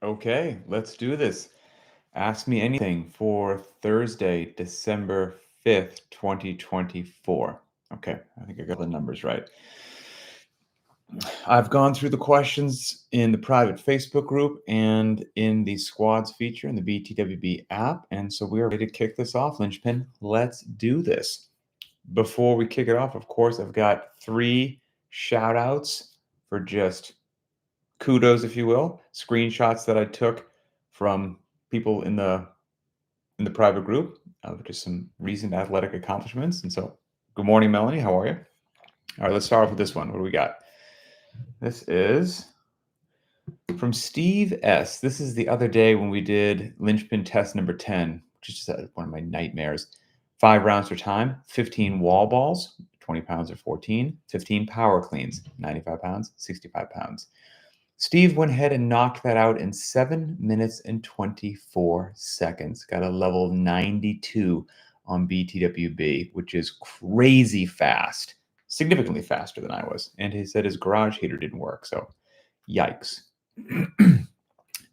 Okay, let's do this. Ask me anything for Thursday, December 5th, 2024. Okay, I think I got the numbers right. I've gone through the questions in the private Facebook group and in the squads feature in the BTWB app. And so we are ready to kick this off, Linchpin. Let's do this. Before we kick it off, of course, I've got 3 shout outs for just kudos, if you will, screenshots that I took from people in the private group, just some recent athletic accomplishments. And so, good morning, Melanie. How are you? All right, let's start off with this one. What do we got? This is from Steve S. This is the other day when we did Linchpin test number 10, which is just one of my nightmares. 5 rounds for time, 15 wall balls, 20 pounds or 14, 15 power cleans, 95 pounds, 65 pounds. Steve went ahead and knocked that out in 7 minutes and 24 seconds. Got a level 92 on BTWB, which is crazy fast, significantly faster than I was. And he said his garage heater didn't work. So, yikes.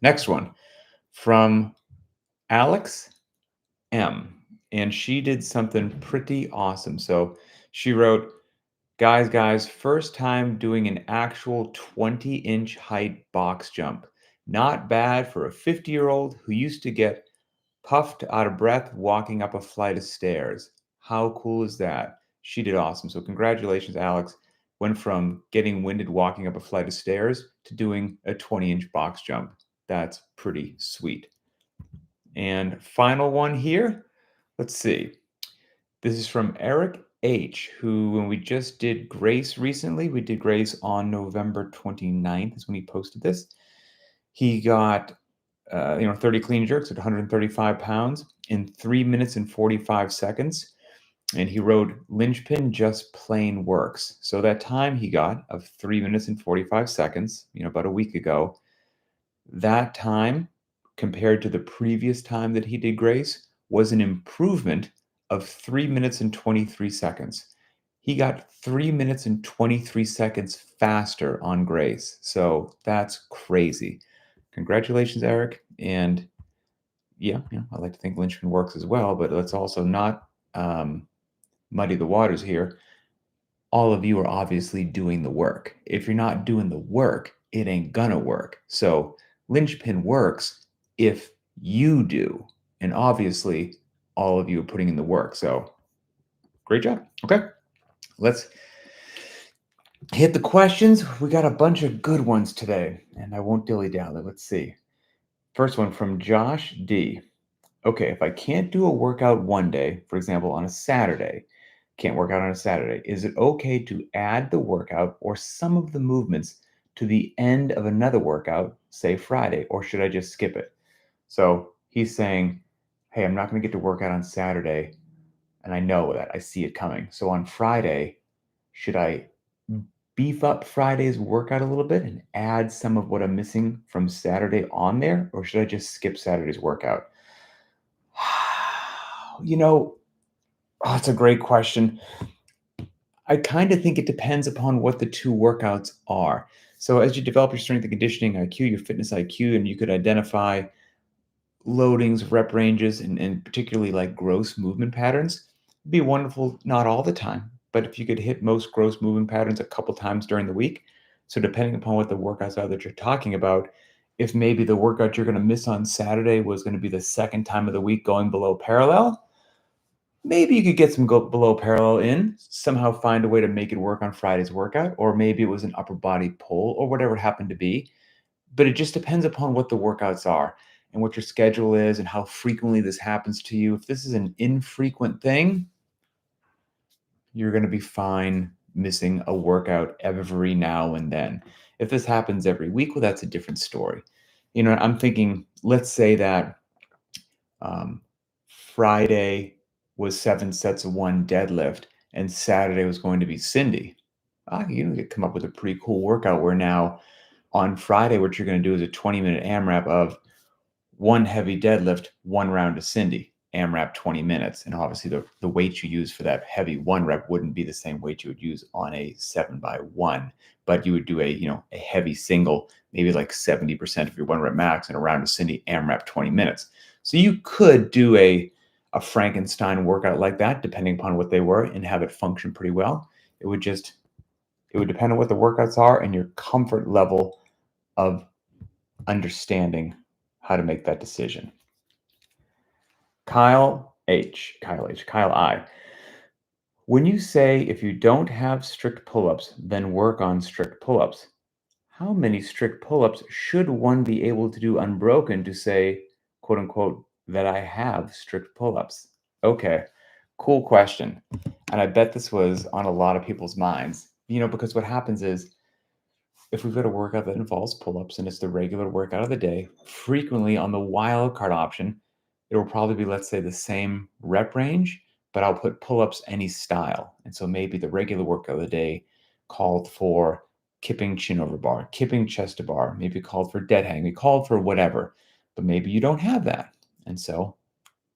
Next one from Alex M. And she did something pretty awesome. So, she wrote, Guys, first time doing an actual 20-inch height box jump. Not bad for a 50-year-old who used to get puffed out of breath walking up a flight of stairs. How cool is that? She did awesome. So congratulations, Alex. Went from getting winded walking up a flight of stairs to doing a 20-inch box jump. That's pretty sweet. And final one here. Let's see. This is from Eric H, who, when we just did Grace recently, we did Grace on November 29th, is when he posted this. He got, 30 clean jerks at 135 pounds in 3 minutes and 45 seconds. And he wrote, Linchpin just plain works. So that time he got of 3 minutes and 45 seconds, about a week ago, that time compared to the previous time that he did Grace was an improvement of 3 minutes and 23 seconds. He got 3 minutes and 23 seconds faster on Grace. So that's crazy. Congratulations, Eric. And yeah, I like to think Linchpin works as well, but let's also not muddy the waters here. All of you are obviously doing the work. If you're not doing the work, it ain't gonna work. So Linchpin works if you do. And obviously, all of you are putting in the work. So great job. Okay, let's hit the questions. We got a bunch of good ones today, and I won't dilly-dally. Let's see. First one from Josh D. Okay, if I can't do a workout one day, for example, on a Saturday, can't work out on a Saturday, is it okay to add the workout or some of the movements to the end of another workout, say Friday, or should I just skip it? So he's saying, hey, I'm not going to get to work out on Saturday, and I know that. I see it coming. So on Friday, should I beef up Friday's workout a little bit and add some of what I'm missing from Saturday on there, or should I just skip Saturday's workout? It's a great question. I kind of think it depends upon what the 2 workouts are. So as you develop your strength and conditioning IQ, your fitness IQ, and you could identify loadings, rep ranges, and particularly like gross movement patterns, it'd be wonderful, not all the time, but if you could hit most gross movement patterns a couple times during the week. So depending upon what the workouts are that you're talking about, if maybe the workout you're going to miss on Saturday was going to be the second time of the week going below parallel, maybe you could get some go below parallel in, somehow find a way to make it work on Friday's workout, or maybe it was an upper body pull or whatever it happened to be. But it just depends upon what the workouts are and what your schedule is and how frequently this happens to you. If this is an infrequent thing, you're going to be fine missing a workout every now and then. If this happens every week, well, that's a different story. I'm thinking, let's say that Friday was 7 sets of 1 deadlift and Saturday was going to be Cindy. You could come up with a pretty cool workout where now on Friday, what you're going to do is a 20-minute AMRAP of 1 heavy deadlift, 1 round of Cindy. AMRAP 20 minutes. And obviously the weight you use for that heavy 1 rep wouldn't be the same weight you would use on a 7x1, but you would do a heavy single, maybe like 70% of your 1 rep max and around a Cindy AMRAP 20 minutes. So you could do a Frankenstein workout like that, depending upon what they were, and have it function pretty well. It would depend on what the workouts are and your comfort level of understanding how to make that decision. Kyle I. When you say if you don't have strict pull-ups, then work on strict pull-ups, how many strict pull-ups should one be able to do unbroken to say, quote unquote, that I have strict pull-ups? Okay, cool question. And I bet this was on a lot of people's minds, because what happens is if we've got a workout that involves pull-ups and it's the regular workout of the day, frequently on the wild card option, it will probably be, let's say, the same rep range, but I'll put pull-ups any style. And so maybe the regular workout of the day called for kipping chin over bar, kipping chest to bar, maybe called for dead hang, maybe called for whatever, but maybe you don't have that. And so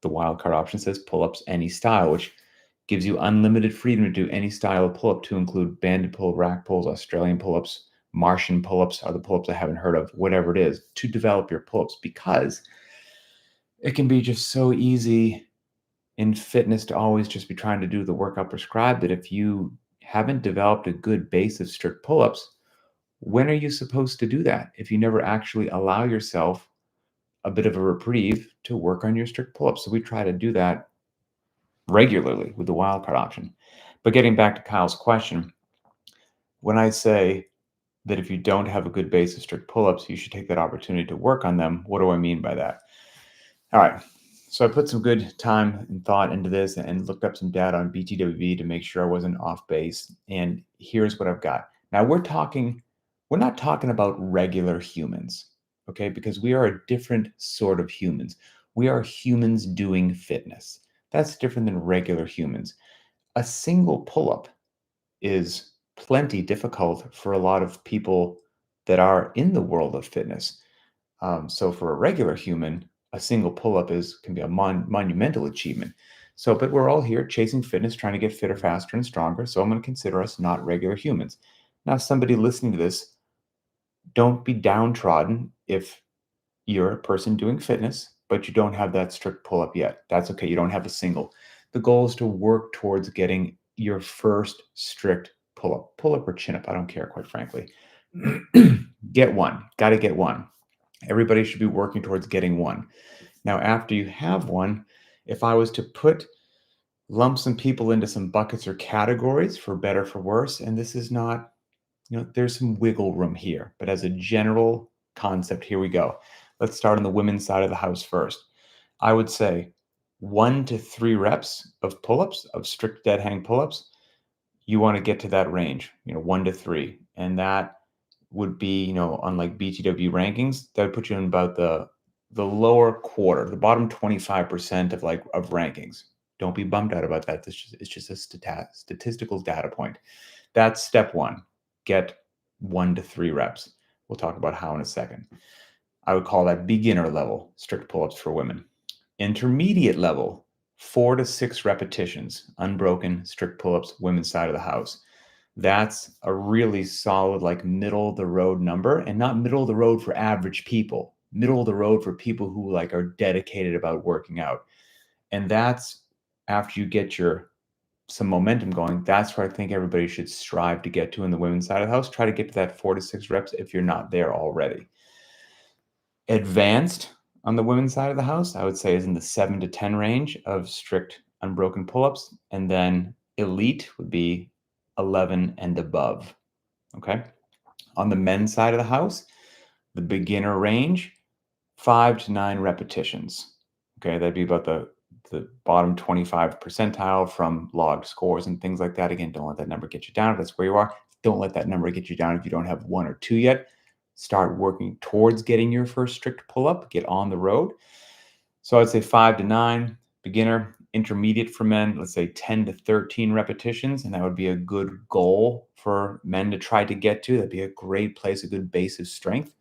the wild card option says pull-ups any style, which gives you unlimited freedom to do any style of pull-up, to include banded pull, rack pulls, Australian pull-ups, Martian pull-ups, are the pull-ups I haven't heard of, whatever it is, to develop your pull-ups, because it can be just so easy in fitness to always just be trying to do the workout prescribed, that if you haven't developed a good base of strict pull-ups, when are you supposed to do that if you never actually allow yourself a bit of a reprieve to work on your strict pull-ups? So we try to do that regularly with the wildcard option. But getting back to Kyle's question, when I say that if you don't have a good base of strict pull-ups, you should take that opportunity to work on them, what do I mean by that? All right. So I put some good time and thought into this and looked up some data on BTWB to make sure I wasn't off base. And here's what I've got. Now we're not talking about regular humans, okay? Because we are a different sort of humans. We are humans doing fitness. That's different than regular humans. A single pull-up is plenty difficult for a lot of people that are in the world of fitness. So for a regular human, a single pull-up can be a monumental achievement. So, but we're all here chasing fitness, trying to get fitter, faster, and stronger. So I'm going to consider us not regular humans. Now, somebody listening to this, don't be downtrodden if you're a person doing fitness, but you don't have that strict pull-up yet. That's okay. You don't have a single. The goal is to work towards getting your first strict pull-up or chin-up. I don't care, quite frankly. Get one. Got to get one. Everybody should be working towards getting one. Now, after you have one, if I was to lump some people into some buckets or categories, for better, for worse, and this is not, there's some wiggle room here, but as a general concept, here we go. Let's start on the women's side of the house first. I would say 1 to 3 reps of pull-ups, of strict dead hang pull-ups. You want to get to that range, 1 to 3. And that would be, on like BTW rankings, that would put you in about the lower quarter, the bottom 25% of rankings. Don't be bummed out about that. It's just a statistical data point. That's step one. Get 1 to 3 reps. We'll talk about how in a second. I would call that beginner level strict pull-ups for women. Intermediate level, 4 to 6 repetitions, unbroken strict pull-ups, women's side of the house. That's a really solid, middle of the road number, and not middle of the road for average people, middle of the road for people who are dedicated about working out. And that's after you get some momentum going. That's where I think everybody should strive to get to in the women's side of the house. Try to get to that 4 to 6 reps if you're not there already. Advanced on the women's side of the house, I would say, is in the 7 to 10 range of strict unbroken pull-ups. And then elite would be 11 and above. Okay. On the men's side of the house, the beginner range, 5 to 9 repetitions. Okay. That'd be about the bottom 25 percentile from logged scores and things like that. Again, don't let that number get you down if that's where you are. Don't let that number get you down if you don't have 1 or 2 yet. Start working towards getting your first strict pull-up. Get on the road. So I'd say 5 to 9, beginner. Intermediate for men, let's say 10 to 13 repetitions, and that would be a good goal for men to try to get to. That'd be a great place, a good base of strength.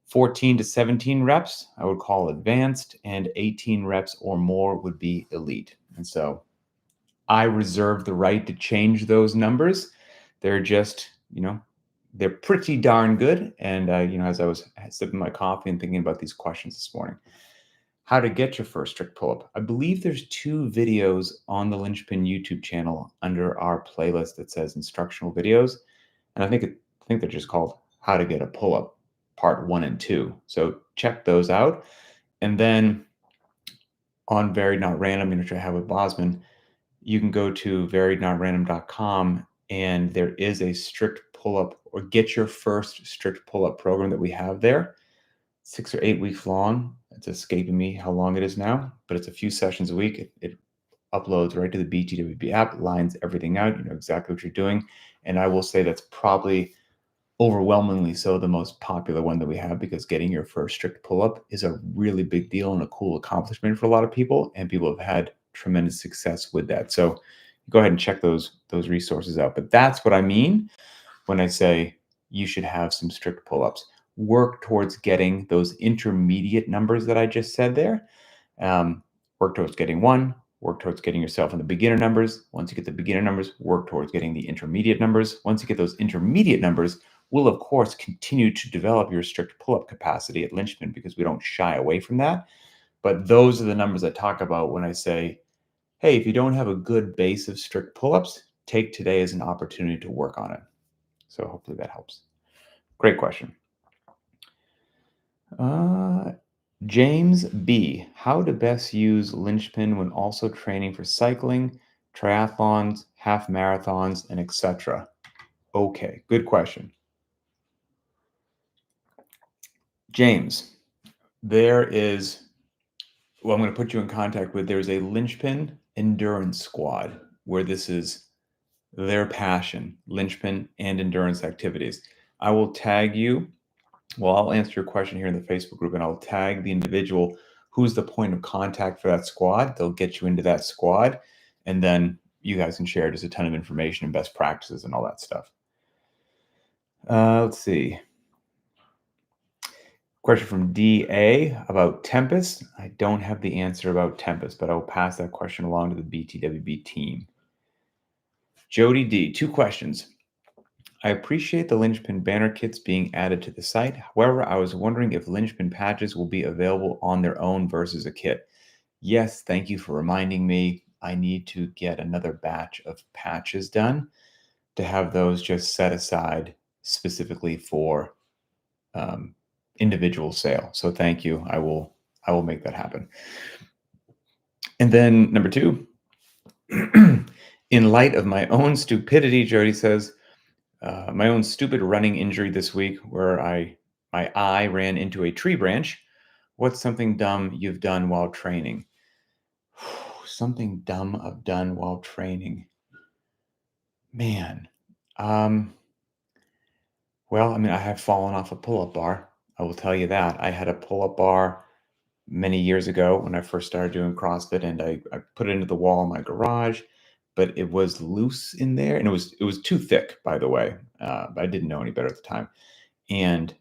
14 to 17 reps, I would call advanced, and 18 reps or more would be elite. And so I reserve the right to change those numbers. They're just, they're pretty darn good. And, as I was sipping my coffee and thinking about these questions this morning, how to get your first strict pull-up. I believe there's 2 videos on the Linchpin YouTube channel under our playlist that says instructional videos. And I think they're just called How to Get a Pull-Up Part 1 and 2. So check those out. And then on Varied Not Random, which I have with Bosman, you can go to variednotrandom.com, and there is a strict pull-up or get your first strict pull-up program that we have there. 6 or 8 weeks long. It's escaping me how long it is now, but it's a few sessions a week. It uploads right to the BTWB app, lines everything out. You know exactly what you're doing. And I will say that's probably overwhelmingly so the most popular one that we have, because getting your first strict pull-up is a really big deal and a cool accomplishment for a lot of people, and people have had tremendous success with that. So go ahead and check those resources out. But that's what I mean when I say you should have some strict pull-ups. Work towards getting those intermediate numbers that I just said there. Work towards getting 1, work towards getting yourself in the beginner numbers. Once you get the beginner numbers, work towards getting the intermediate numbers. Once you get those intermediate numbers, we'll of course continue to develop your strict pull-up capacity at Linchpin, because we don't shy away from that. But those are the numbers I talk about when I say, hey, if you don't have a good base of strict pull-ups, take today as an opportunity to work on it. So hopefully that helps. Great question. James B. How to best use Linchpin when also training for cycling, triathlons, half marathons, and etc. Okay, good question. James, I'm going to put you in contact with, there's a Linchpin endurance squad where this is their passion, Linchpin and endurance activities. I will tag you. Well, I'll answer your question here in the Facebook group, and I'll tag the individual who's the point of contact for that squad. They'll get you into that squad, and then you guys can share just a ton of information and best practices and all that stuff. Let's see. Question from DA about Tempest. I don't have the answer about Tempest, but I will pass that question along to the BTWB team. Jody D, 2 questions. I appreciate the Linchpin banner kits being added to the site. However, I was wondering if Linchpin patches will be available on their own versus a kit. Yes, thank you for reminding me. I need to get another batch of patches done to have those just set aside specifically for individual sale. So thank you. I will make that happen. And then number 2, in light of my own stupidity, Jody says, my own stupid running injury this week where my eye ran into a tree branch. What's something dumb you've done while training? Something dumb I've done while training. Man. Well, I have fallen off a pull-up bar. I will tell you that. I had a pull-up bar many years ago when I first started doing CrossFit, and I put it into the wall in my garage, but it was loose in there, and it was too thick, by the way. But I didn't know any better at the time, and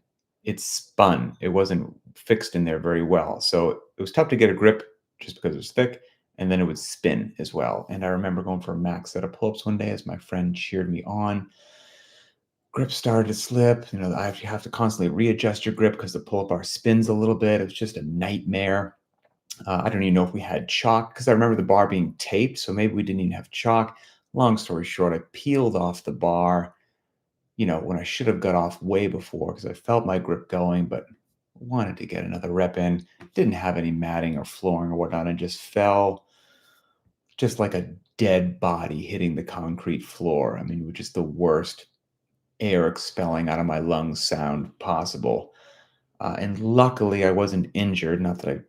it spun. It wasn't fixed in there very well, so it was tough to get a grip just because it was thick, and then it would spin as well. And I remember going for a max set of pull-ups one day as my friend cheered me on. Grip started to slip. I actually have to constantly readjust your grip because the pull-up bar spins a little bit. It was just a nightmare. I don't even know if we had chalk, because I remember the bar being taped, so maybe we didn't even have chalk. Long story short, I peeled off the bar, when I should have got off way before, because I felt my grip going, but wanted to get another rep in. Didn't have any matting or flooring or whatnot, and just fell just like a dead body hitting the concrete floor. It was just the worst air expelling out of my lungs sound possible. And luckily, I wasn't injured, not that I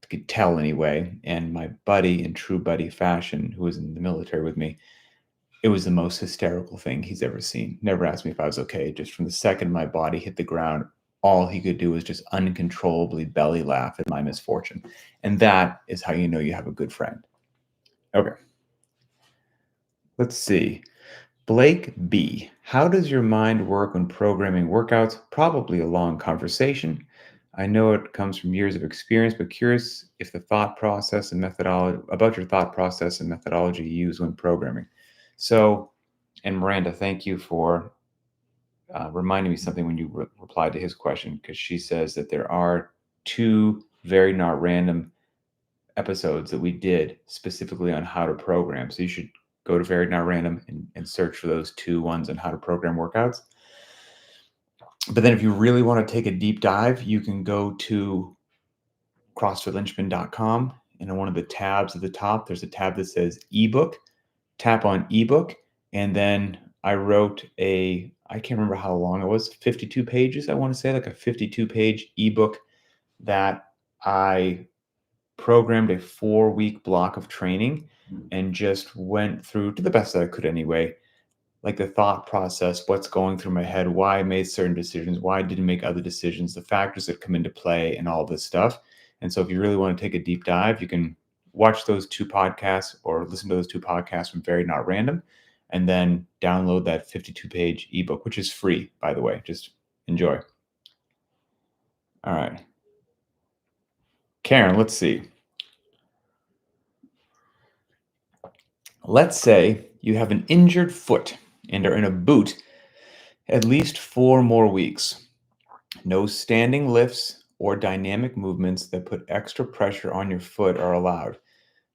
could tell anyway. And my buddy, in true buddy fashion, who was in the military with me, it was the most hysterical thing he's ever seen. Never asked me if I was okay. Just from the second my body hit the ground, all he could do was just uncontrollably belly laugh at my misfortune. And that is how you know you have a good friend. Okay. Let's see. Blake B. How does your mind work when programming workouts? Probably a long conversation. I know it comes from years of experience, but curious if the thought process and methodology about your thought process and methodology you use when programming. So, and Miranda, thank you for reminding me something when you replied to his question, because she says that there are two very not random episodes that we did specifically on how to program. So you should go to Very Not Random and search for those two ones on how to program workouts. But then if you really want to take a deep dive, you can go to CrossFitLynchpin.com, and in one of the tabs at the top, there's a tab that says ebook. Tap on ebook, and then I wrote I can't remember how long it was, 52 pages, I want to say, like a 52-page ebook that I programmed a 4-week block of training and just went through, to the best that I could anyway, like the thought process, what's going through my head, why I made certain decisions, why I didn't make other decisions, the factors that come into play, and all this stuff. And so if you really want to take a deep dive, you can watch those two podcasts or listen to those two podcasts from Very Not Random, and then download that 52-page ebook, which is free, by the way. Just enjoy. All right. Karen, let's see. Let's say you have an injured foot and are in a boot at least 4 more weeks. No standing lifts or dynamic movements that put extra pressure on your foot are allowed.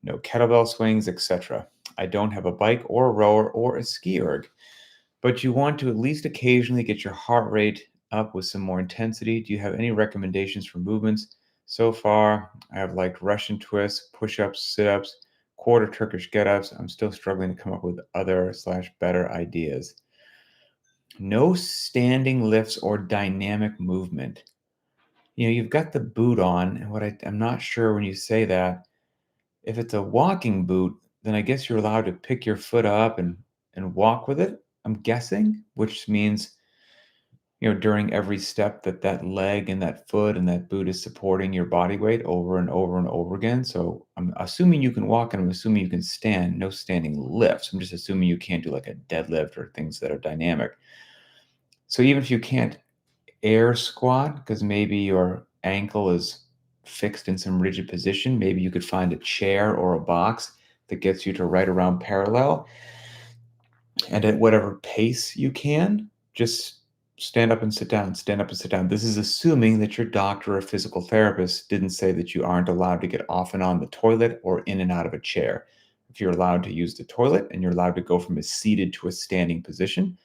No kettlebell swings, etc. I don't have a bike or a rower or a ski erg, but you want to at least occasionally get your heart rate up with some more intensity. Do you have any recommendations for movements? So far, I have liked Russian twists, push-ups, sit-ups, quarter Turkish get-ups. I'm still struggling to come up with other/better ideas. No standing lifts or dynamic movement. You've got the boot on, and I'm not sure when you say that, if it's a walking boot, then I guess you're allowed to pick your foot up and walk with it, I'm guessing, which means, during every step that leg and that foot and that boot is supporting your body weight over and over and over again. So I'm assuming you can walk and I'm assuming you can stand, no standing lifts. I'm just assuming you can't do like a deadlift or things that are dynamic. So even if you can't air squat because maybe your ankle is fixed in some rigid position, maybe you could find a chair or a box that gets you to right around parallel, and at whatever pace you can, just stand up and sit down, stand up and sit down. This is assuming that your doctor or physical therapist didn't say that you aren't allowed to get off and on the toilet or in and out of a chair. If you're allowed to use the toilet and you're allowed to go from a seated to a standing position,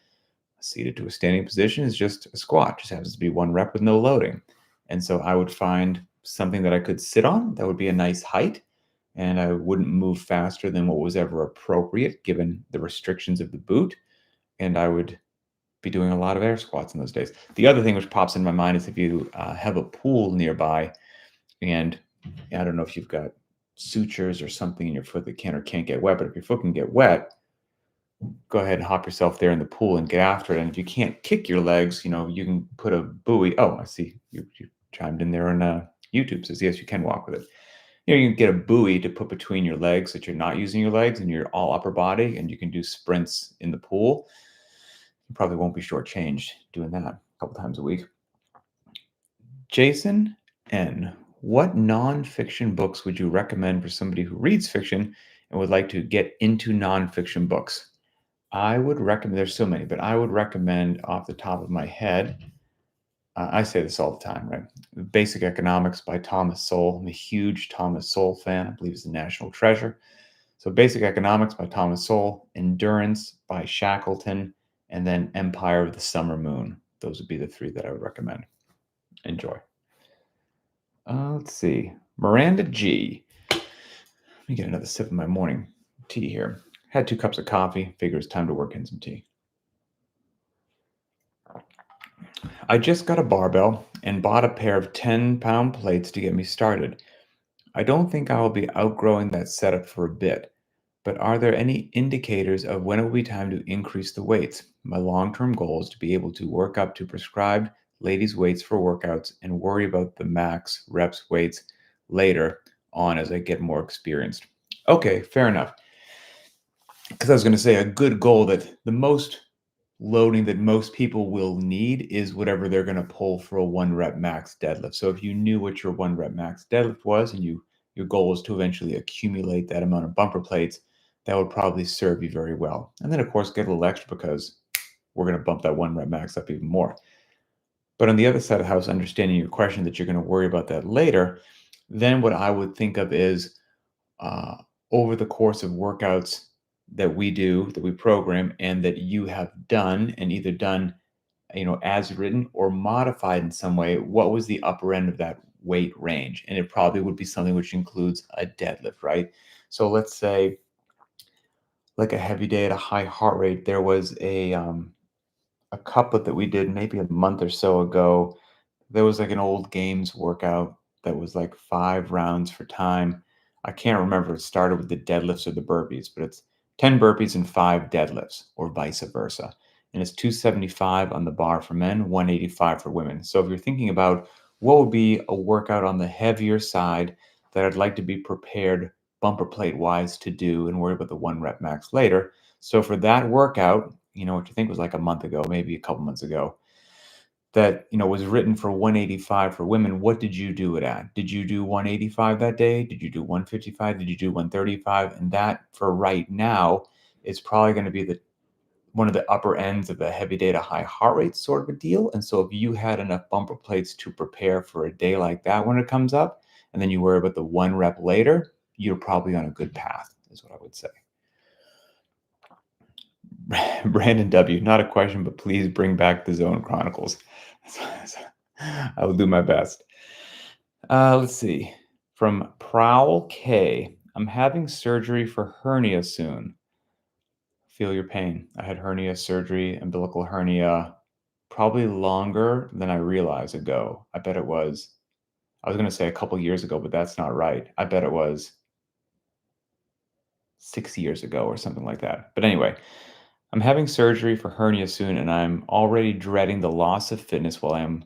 a seated to a standing position is just a squat, just happens to be 1 rep with no loading. And so I would find something that I could sit on that would be a nice height, and I wouldn't move faster than what was ever appropriate given the restrictions of the boot. And I would be doing a lot of air squats in those days. The other thing which pops in my mind is if you have a pool nearby, and I don't know if you've got sutures or something in your foot that can or can't get wet, but if your foot can get wet, go ahead and hop yourself there in the pool and get after it. And if you can't kick your legs, you can put a buoy. Oh, I see you chimed in there on YouTube. Says, yes, you can walk with it. You can get a buoy to put between your legs that you're not using your legs and your all upper body, and you can do sprints in the pool. You probably won't be shortchanged doing that a couple times a week. Jason N. What nonfiction books would you recommend for somebody who reads fiction and would like to get into nonfiction books? I would recommend, there's so many, but I would recommend off the top of my head, I say this all the time, right? Basic Economics by Thomas Sowell. I'm a huge Thomas Sowell fan. I believe he's a national treasure. So Basic Economics by Thomas Sowell, Endurance by Shackleton, and then Empire of the Summer Moon. Those would be the 3 that I would recommend. Enjoy. Let's see. Miranda G. Let me get another sip of my morning tea here. Had 2 cups of coffee. Figure it's time to work in some tea. I just got a barbell and bought a pair of 10-pound plates to get me started. I don't think I will be outgrowing that setup for a bit, but are there any indicators of when it will be time to increase the weights? My long-term goal is to be able to work up to prescribed ladies' weights for workouts and worry about the max reps weights later on as I get more experienced. Okay, fair enough. because I was going to say a good goal that the most loading that most people will need is whatever they're going to pull for a 1 rep max deadlift. So if you knew what your 1 rep max deadlift was and your goal was to eventually accumulate that amount of bumper plates, that would probably serve you very well. And then of course get a little extra because we're going to bump that 1 rep max up even more. But on the other side of the house, understanding your question that you're going to worry about that later, then what I would think of is uh, over the course of workouts that we do, that we program, and that you have done and either done, as written or modified in some way, what was the upper end of that weight range? And it probably would be something which includes a deadlift, right? So let's say like a heavy day at a high heart rate, there was a couplet that we did maybe a month or so ago. There was like an old games workout that was like 5 rounds for time. I can't remember if it started with the deadlifts or the burpees, but it's 10 burpees and 5 deadlifts, or vice versa. And it's 275 on the bar for men, 185 for women. So if you're thinking about what would be a workout on the heavier side that I'd like to be prepared bumper plate wise to do and worry about the 1 rep max later. So for that workout, what you think was like a month ago, maybe a couple months ago, that was written for 185 for women. What did you do it at? Did you do 185 that day? Did you do 155? Did you do 135? And that for right now is probably going to be the one of the upper ends of a heavy day to high heart rate sort of a deal. And so if you had enough bumper plates to prepare for a day like that when it comes up, and then you worry about the 1 rep later, you're probably on a good path, is what I would say. Brandon W., not a question, but please bring back the Zone Chronicles. I will do my best. Let's see. From Prowl K. I'm having surgery for hernia soon. Feel your pain. I had hernia surgery, umbilical hernia, probably longer than I realized ago. I bet it was, I was going to say a couple years ago, but that's not right. I bet it was 6 years ago or something like that. But anyway, I'm having surgery for hernia soon, and I'm already dreading the loss of fitness while I'm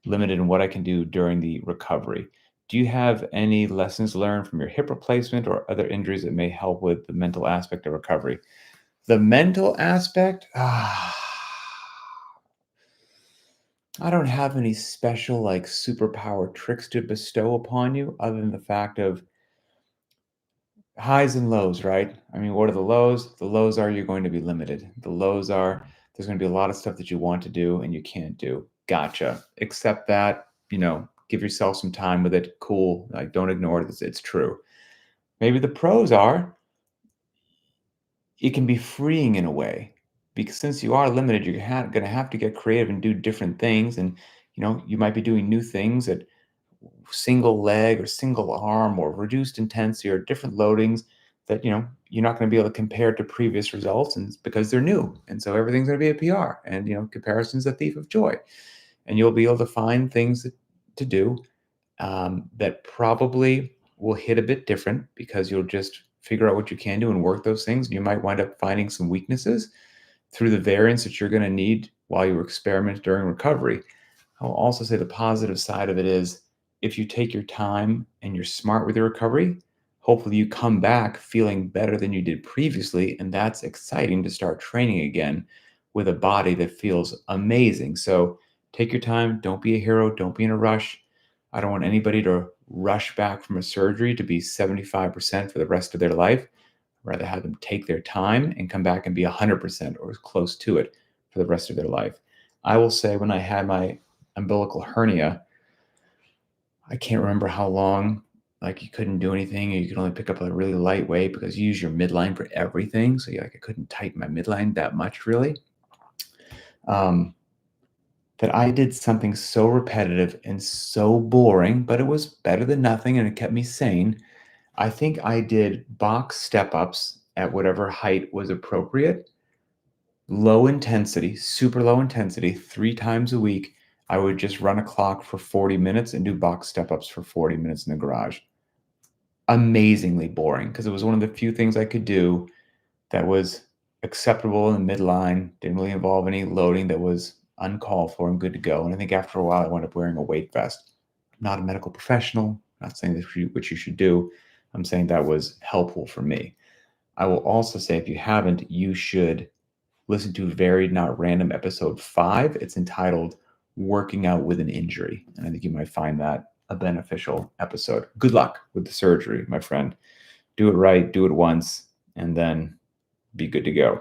limited in what I can do during the recovery. Do you have any lessons learned from your hip replacement or other injuries that may help with the mental aspect of recovery? The mental aspect? I don't have any special, like, superpower tricks to bestow upon you other than the fact of highs and lows, right? I mean, what are the lows? The lows are you're going to be limited. The lows are there's going to be a lot of stuff that you want to do and you can't do. Gotcha. Accept that, give yourself some time with it. Cool. Like, don't ignore it. It's true. Maybe the pros are it can be freeing in a way because since you are limited, you're going to have to get creative and do different things. And, you might be doing new things at single leg or single arm or reduced intensity or different loadings that you're not going to be able to compare to previous results, and because they're new, and so everything's going to be a PR, and comparison's a thief of joy, and you'll be able to find things to do that probably will hit a bit different because you'll just figure out what you can do and work those things, and you might wind up finding some weaknesses through the variance that you're going to need while you experiment during recovery. I'll also say the positive side of it is if you take your time and you're smart with your recovery, hopefully you come back feeling better than you did previously. And that's exciting to start training again with a body that feels amazing. So take your time. Don't be a hero. Don't be in a rush. I don't want anybody to rush back from a surgery to be 75% for the rest of their life. I'd rather have them take their time and come back and be 100% or as close to it for the rest of their life. I will say when I had my umbilical hernia, I can't remember how long, like you couldn't do anything, or you could only pick up a really light weight because you use your midline for everything. So I couldn't tighten my midline that much really. That I did something so repetitive and so boring, but it was better than nothing and it kept me sane. I think I did box step ups at whatever height was appropriate, low intensity, super low intensity, 3 times a week. I would just run a clock for 40 minutes and do box step ups for 40 minutes in the garage. Amazingly boring because it was one of the few things I could do that was acceptable in the midline, didn't really involve any loading that was uncalled for and good to go. And I think after a while, I wound up wearing a weight vest. I'm not a medical professional, not saying that what you should do. I'm saying that was helpful for me. I will also say, if you haven't, you should listen to Varied Not Random episode 5. It's entitled Working Out with an Injury. And I think you might find that a beneficial episode. Good luck with the surgery, my friend. Do it right, do it once, and then be good to go.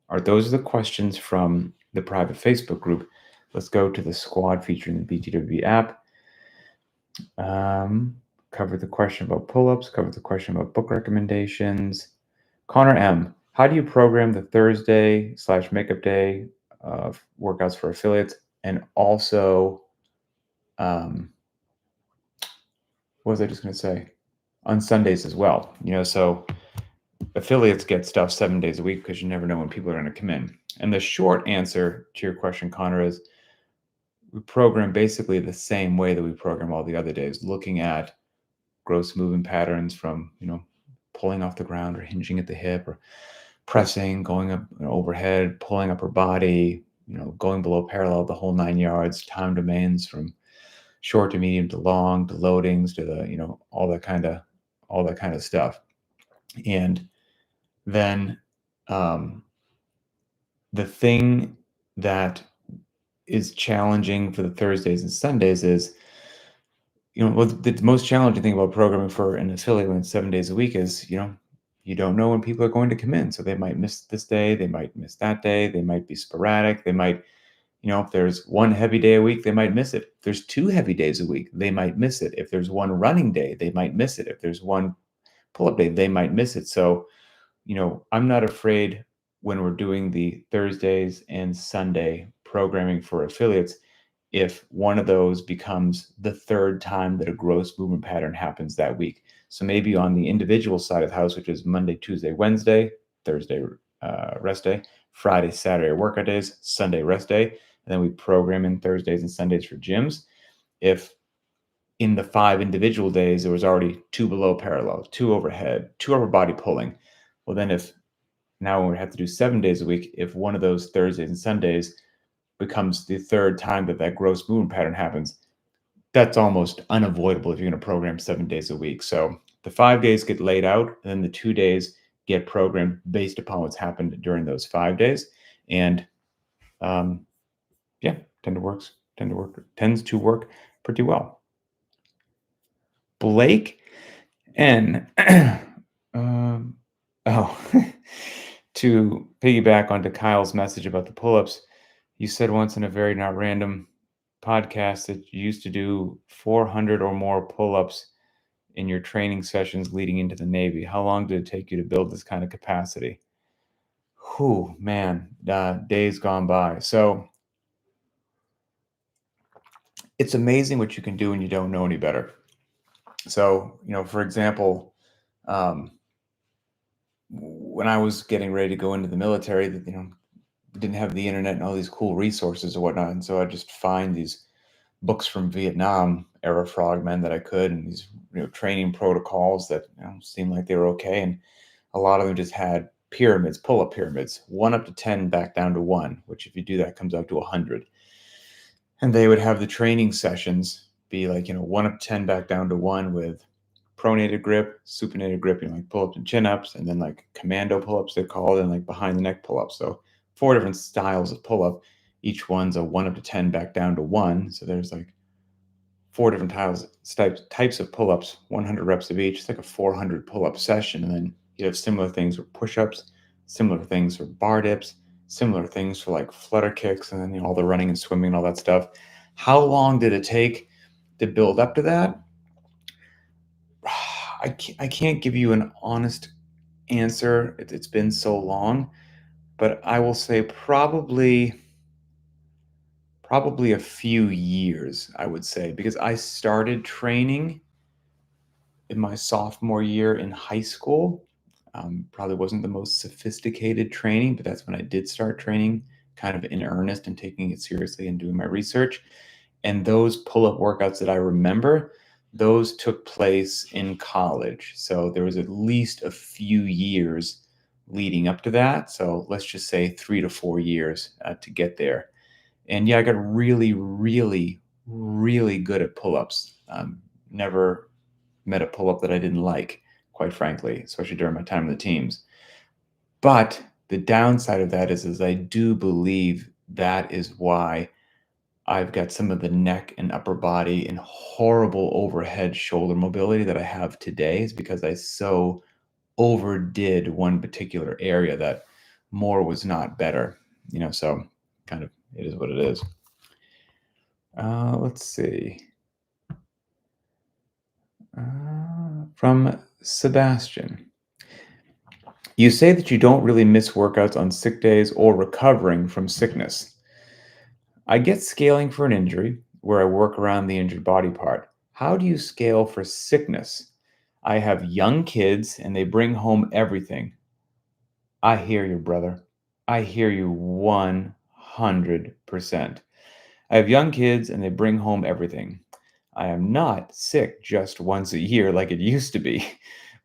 All right, those are the questions from the private Facebook group. Let's go to the squad feature in the BTWB app. Cover the question about pull-ups, cover the question about book recommendations. Connor M., how do you program the Thursday/makeup day workouts for affiliates? And also, what was I just going to say? On Sundays as well. So affiliates get stuff 7 days a week because you never know when people are going to come in. And the short answer to your question, Connor, is we program basically the same way that we program all the other days, looking at gross movement patterns from, pulling off the ground or hinging at the hip or pressing, going up overhead, pulling upper body, going below parallel, the whole 9 yards, time domains from short to medium to long, to loadings, to the, all that kind of stuff. And then the thing that is challenging for the Thursdays and Sundays is, the most challenging thing about programming for an affiliate when it's 7 days a week is, you don't know when people are going to come in. So they might miss this day, they might miss that day, they might be sporadic, they might, if there's one heavy day a week, they might miss it. If there's 2 heavy days a week, they might miss it. If there's one running day, they might miss it. If there's one pull-up day, they might miss it. So, I'm not afraid when we're doing the Thursdays and Sunday programming for affiliates, if one of those becomes the third time that a gross movement pattern happens that week. So maybe on the individual side of the house, which is Monday, Tuesday, Wednesday, Thursday rest day, Friday, Saturday workout days, Sunday rest day, and then we program in Thursdays and Sundays for gyms. If in the 5 individual days there was already 2 below parallel, 2 overhead, 2 upper body pulling, well then if now when we have to do 7 days a week, if one of those Thursdays and Sundays becomes the third time that gross movement pattern happens, that's almost unavoidable if you're going to program 7 days a week. So the 5 days get laid out, and then the 2 days get programmed based upon what's happened during those 5 days. And tends to work pretty well. Blake N. To piggyback onto Kyle's message about the pull-ups, you said once in a Very Not Random podcast that you used to do 400 or more pull-ups in your training sessions leading into the Navy. How long did it take you to build this kind of capacity? Whew, man, days gone by. So it's amazing what you can do when you don't know any better. So, for example, when I was getting ready to go into the military, didn't have the internet and all these cool resources or whatnot. And so I just find these books from Vietnam era frogmen that I could, and these training protocols that seemed like they were okay. And a lot of them just had pyramids, pull-up pyramids, 1 up to 10, back down to 1, which if you do that comes out to 100. And they would have the training sessions be like, 1 up to 10, back down to 1 with pronated grip, supinated grip, like pull-ups and chin-ups, and then like commando pull-ups they're called, and like behind the neck pull-ups. So 4 different styles of pull-up. Each one's a 1 up to 10, back down to 1. So there's like 4 different types of pull-ups, 100 reps of each. It's like a 400 pull-up session. And then you have similar things for push-ups, similar things for bar dips, similar things for like flutter kicks, and then all the running and swimming and all that stuff. How long did it take to build up to that? I can't give you an honest answer. It's been so long, but I will say probably a few years, I would say, because I started training in my sophomore year in high school. Probably wasn't the most sophisticated training, but that's when I did start training kind of in earnest and taking it seriously and doing my research. And those pull-up workouts that I remember, those took place in college. So there was at least a few years leading up to that. So let's just say 3 to 4 years to get there. And yeah, I got really, really, really good at pull-ups. Never met a pull-up that I didn't like, quite frankly, especially during my time in the teams. But the downside of that is I do believe that is why I've got some of the neck and upper body and horrible overhead shoulder mobility that I have today is because I so overdid one particular area that more was not better. So kind of it is what it is. Let's see. From Sebastian. You say that you don't really miss workouts on sick days or recovering from sickness. I get scaling for an injury where I work around the injured body part. How do you scale for sickness? I have young kids and they bring home everything. I hear you, brother. I hear you 100%. I have young kids and they bring home everything. I am not sick just once a year like it used to be.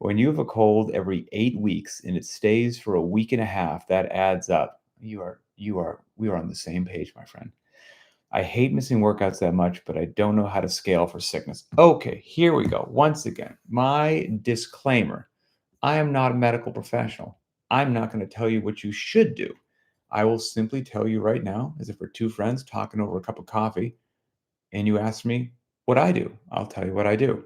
When you have a cold every 8 weeks and it stays for a week and a half, that adds up. We are on the same page, my friend. I hate missing workouts that much, but I don't know how to scale for sickness. Okay, here we go. Once again, my disclaimer. I am not a medical professional. I'm not going to tell you what you should do. I will simply tell you right now, as if we're two friends talking over a cup of coffee, and you ask me what I do. I'll tell you what I do.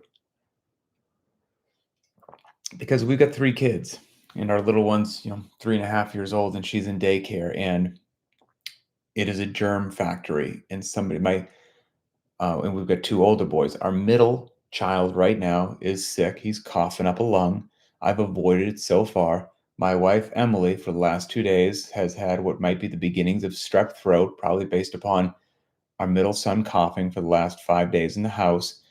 Because we've got 3 kids, and our little one's, 3.5 years old, and she's in daycare, and it is a germ factory. And and we've got 2 older boys. Our middle child right now is sick. He's coughing up a lung. I've avoided it so far. My wife, Emily, for the last 2 days has had what might be the beginnings of strep throat, probably based upon our middle son coughing for the last 5 days in the house.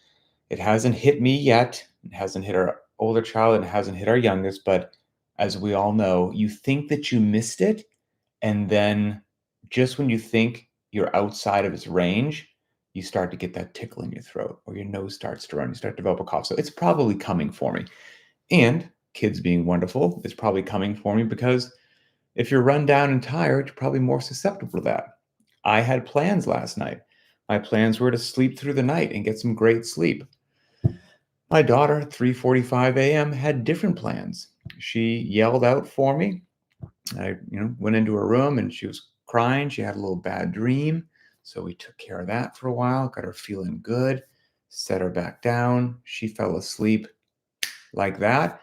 It hasn't hit me yet. It hasn't hit our older child and it hasn't hit our youngest. But as we all know, you think that you missed it. And then just when you think you're outside of its range, you start to get that tickle in your throat or your nose starts to run. You start to develop a cough. So it's probably coming for me. And kids being wonderful, it's probably coming for me because if you're run down and tired, you're probably more susceptible to that. I had plans last night. My plans were to sleep through the night and get some great sleep. My daughter, at 3:45 a.m., had different plans. She yelled out for me. I, went into her room and she was crying. She had a little bad dream. So we took care of that for a while, got her feeling good, set her back down. She fell asleep like that.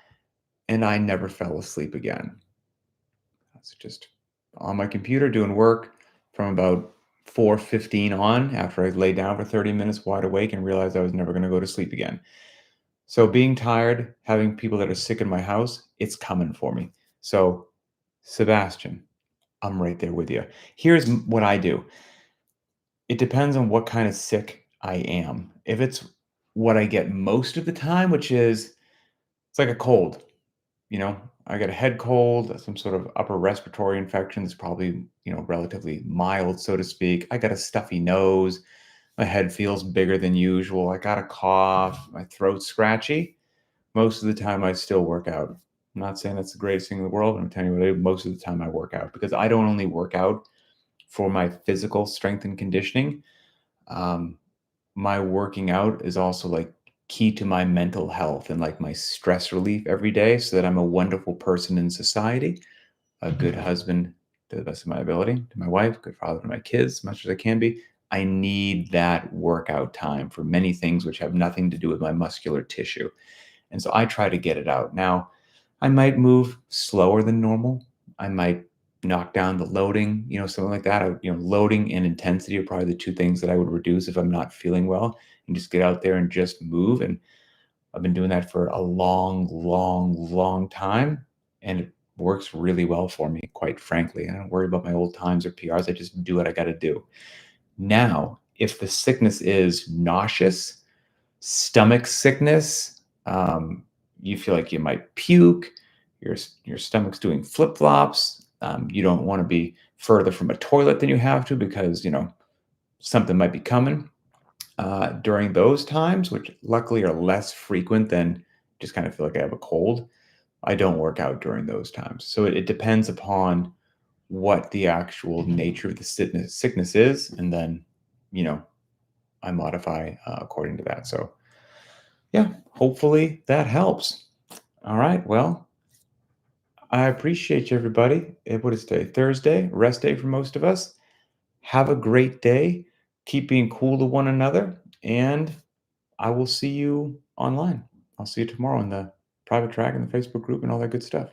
And I never fell asleep again. I was just on my computer doing work from about 4:15 on after I lay down for 30 minutes wide awake and realized I was never going to go to sleep again. So being tired, having people that are sick in my house, it's coming for me. So Sebastian, I'm right there with you. Here's what I do. It depends on what kind of sick I am. If it's what I get most of the time, which is it's like a cold, I got a head cold, some sort of upper respiratory infection that's probably, relatively mild, so to speak. I got a stuffy nose. My head feels bigger than usual. I got a cough. My throat's scratchy. Most of the time, I still work out. I'm not saying that's the greatest thing in the world. I'm telling you what, most of the time I work out because I don't only work out for my physical strength and conditioning. Um, my working out is also like key to my mental health and like my stress relief every day so that I'm a wonderful person in society, a good husband to the best of my ability, to my wife, good father to my kids, as much as I can be. I need that workout time for many things which have nothing to do with my muscular tissue. And so I try to get it out. Now, I might move slower than normal. I might knock down the loading, something like that. Loading and intensity are probably the 2 things that I would reduce if I'm not feeling well and just get out there and just move. And I've been doing that for a long, long, long time. And it works really well for me, quite frankly. I don't worry about my old times or PRs. I just do what I got to do. Now, if the sickness is nauseous, stomach sickness, you feel like you might puke, your stomach's doing flip flops. You don't want to be further from a toilet than you have to because something might be coming. During those times, which luckily are less frequent than just kind of feel like I have a cold, I don't work out during those times. So it depends upon what the actual nature of the sickness is, and then I modify according to that. So yeah, hopefully that helps. All right. Well, I appreciate you, everybody. What is today? Thursday, rest day for most of us. Have a great day. Keep being cool to one another, and I will see you online. I'll see you tomorrow in the private track and the Facebook group and all that good stuff.